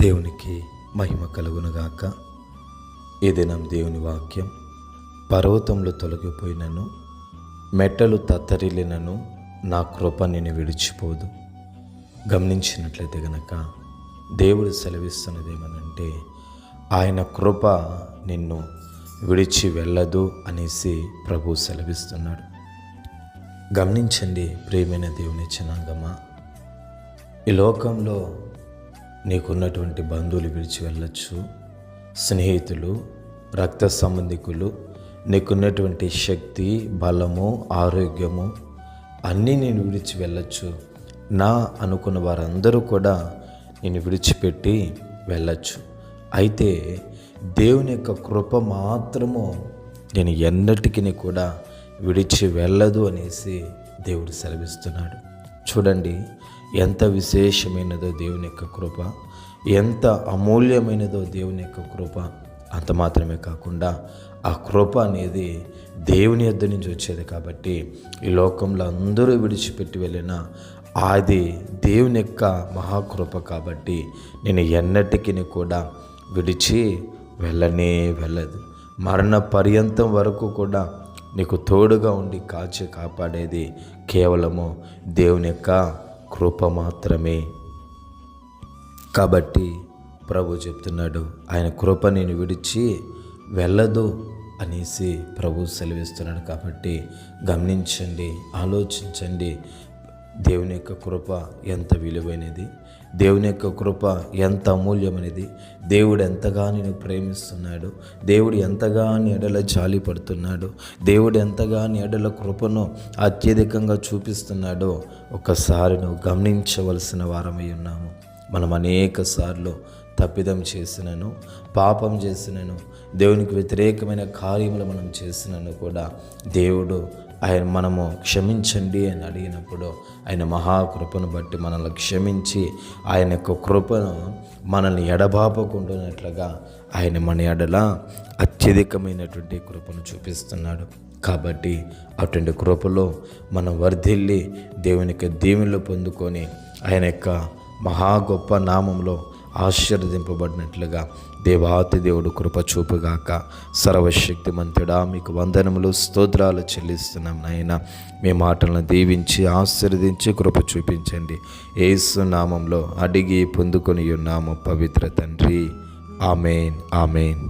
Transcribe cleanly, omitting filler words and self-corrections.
దేవునికి మహిమ కలుగునుగాక. ఈ దినం దేవుని వాక్యం, పర్వతములు తొలగిపోయినను మెట్టలు తత్తరిల్లినను నా కృప నిన్ను విడిచిపోదు. గమనించినట్లయితే గనక దేవుడు సెలవిస్తున్నదేమనంటే ఆయన కృప నిన్ను విడిచి వెళ్ళదు అనేసి ప్రభు సెలవిస్తున్నాడు. గమనించండి ప్రియమైన దేవుని జనాంగమా, ఈ లోకంలో నీకున్నటువంటి బంధువులు విడిచి వెళ్ళచ్చు, స్నేహితులు, రక్త సంబంధికులు, నీకున్నటువంటి శక్తి, బలము, ఆరోగ్యము అన్నీ నేను విడిచి వెళ్ళచ్చు. నా అనుకున్న వారందరూ కూడా నేను విడిచిపెట్టి వెళ్ళచ్చు. అయితే దేవుని యొక్క కృప మాత్రము నేను ఎన్నటికీ కూడా విడిచి వెళ్ళదు అనేసి దేవుడు సెలవిస్తున్నాడు. చూడండి ఎంత విశేషమైనదో దేవుని యొక్క కృప, ఎంత అమూల్యమైనదో దేవుని యొక్క కృప. అంత మాత్రమే కాకుండా ఆ కృప అనేది దేవుని యొద్ద నుంచి వచ్చేది కాబట్టి ఈ లోకంలో అందరూ విడిచిపెట్టి వెళ్ళిన అది దేవుని యొక్క మహాకృప కాబట్టి నేను ఎన్నటికీ కూడా విడిచి వెళ్ళదు. మరణ పర్యంతం వరకు కూడా నీకు తోడుగా ఉండి కాచి కాపాడేది కేవలము దేవుని యొక్క కృప మాత్రమే. కాబట్టి ప్రభు చెప్తున్నాడు, ఆయన కృప నేను విడిచి వెళ్ళదు అనేసి ప్రభు సెలవిస్తున్నాడు. కాబట్టి గమనించండి, ఆలోచించండి, దేవుని యొక్క కృప ఎంత విలువైనది, దేవుని యొక్క కృప ఎంత అమూల్యమైనది, దేవుడు ఎంతగా నేను ప్రేమిస్తున్నాడు, దేవుడు ఎంతగా నీ ఎడల జాలి పడుతున్నాడు, దేవుడు ఎంతగా నీ ఎడల కృపను అత్యధికంగా చూపిస్తున్నాడో ఒకసారి నువ్వు గమనించవలసిన వారమై ఉన్నాము. మనం అనేక సార్లు తప్పిదం చేసినను, పాపం చేసినను, దేవునికి వ్యతిరేకమైన కార్యములు మనం చేసినను కూడా దేవుడు మనము క్షమించండి అని అడిగినప్పుడు ఆయన మహాకృపను బట్టి మనల్ని క్షమించి ఆయన యొక్క కృపను మనల్ని ఎడబాపకుండానట్లుగా ఆయన మన ఎడల అత్యధికమైనటువంటి కృపను చూపిస్తున్నాడు. కాబట్టి అటువంటి కృపలో మనం వర్ధిల్లి దేవునికి దీవెనలు పొందుకొని ఆయన యొక్క మహా గొప్ప నామంలో ఆశీర్వదింపబడినట్లుగా దేవాతి దేవుడు కృప చూపుగాక. సర్వశక్తిమంతుడా, మీకు వందనములు, స్తోత్రాలు చెల్లిస్తున్నాం నాయన. మీ మాటలను దీవించి ఆశీర్వదించి కృప చూపించండి. యేసు నామంలో అడిగి పొందుకొని ఉన్నాము పవిత్ర తండ్రి. ఆమేన్, ఆమేన్.